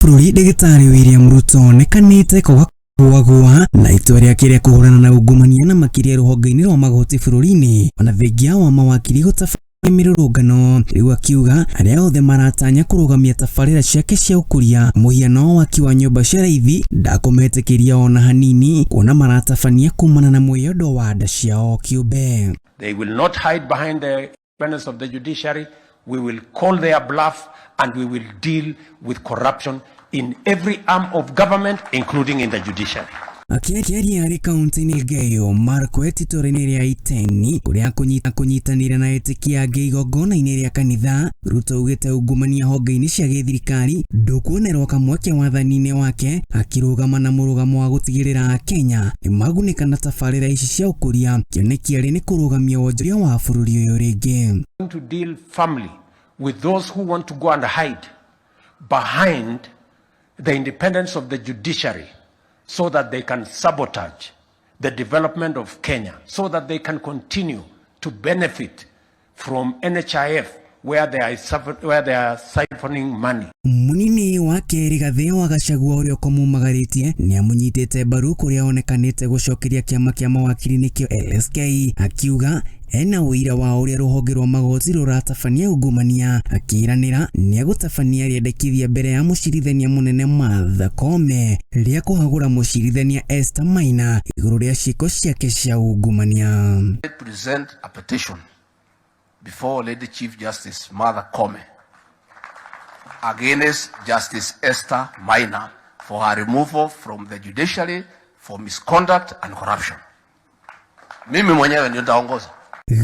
Bururi dagitari William Ruto nekanite kuagwa na itua riake ria kuhurana na ungumania na makiria Honge-Ini rwa magoti bururi-ini ona thengia wa mawakiri gutabarĩria mirurungano riu akiuga aria othe maratanya kurugamia tabarĩra ciake cia ukuria muhiano waki wa nyumba cia raithi ndakumetĩkĩria ona hanini kuona maratabania kumana na mwĩyondo wa nda ciao kiumbe. They will not hide behind the independence of the judiciary. We will call their bluff and we will deal with corruption in every arm of government, including in the judiciary. Akiaria ari kaunti-ini Elgeyo Marakwet itora-ini ria Iteni kuria kunyitanira na etikia angi igongona-ini ria kanitha. Ruto augite ungumania honge-ini cia githirikari ndukuonerwo kamweke wathani-ini wake akirugama na murugamu wa gutigirira Kenya nimagunika na tabarĩra ici cia ukuria kioneki ari ni kurugamia wonjoria wa bururi uyu ringi. To deal firmly with those who want to go and hide behind the independence of the judiciary so that they can sabotage the development of Kenya, so that they can continue to benefit from NHIF where they are siphoning money. Munini wa keri Gathĩ wa Gachagua uria komumagaritie ni amunyitite mbaru kuria onekanite gucokeria kiama kia mawakiri nikio LSK akiuga ena uira wa uria ruhonge rwa magoti ruratabania ungumania akiranira ni agutabania riendekithia mbere ya mucirithania munene Martha Koome ria kuhagura mucirithania Esther Maina iguru ria ciiko ciake cia ungumania. I present a petition before Lady Chief Justice Martha Koome against Justice Esther Maina for her removal from the judiciary for misconduct and corruption. Mimi mwenyewe ndio nitaongoza.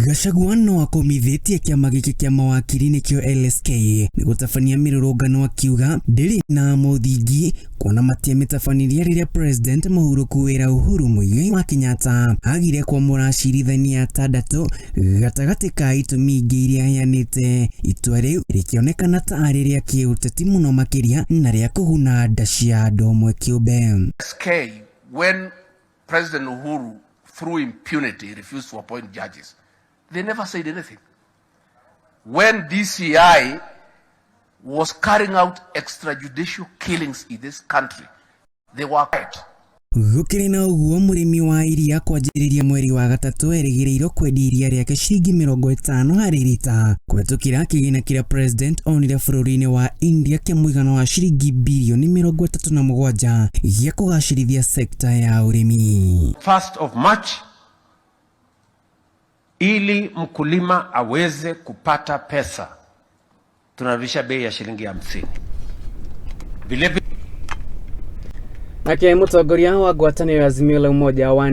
Gachagua no akomithitie kiama giki kia mawakiri nikio LSK ni gutabania mirurungano akiuga ndiri na muthingi kuona matiamĩtabanirie riria President Mũhuru kuwira Uhuru Muigai wa Kenyatta agire kwa muracirithania atandatu gatagati ka itumi ingĩ iria aheanĩte. Itua riu rikionekana ta arĩ ria kĩũteti muno makiria na ria kũguna nda cia andũ amwe kĩũmbe. LSK, when President Uhuru through impunity refused to appoint judges, they never said anything. When DCI was carrying out extrajudicial killings in this country, they were quiet. Gukiri na uguo murimi wa iria kwanjiriria mweri wa gatatu erigiriirwo kwendia iria riake ciringi 50 hari lita kwetukira kigina kira president onire bururi-ini wa India kia muigana wa ciringi bilioni 37 gĩa kugacirithia sekta ya urimi. 1st of March ili mkulima aweze kupata pesa tunarudisha bei ya shilingi 50. Vile Mutongoria wa ngwatanĩro ya Azimio la Umoja wa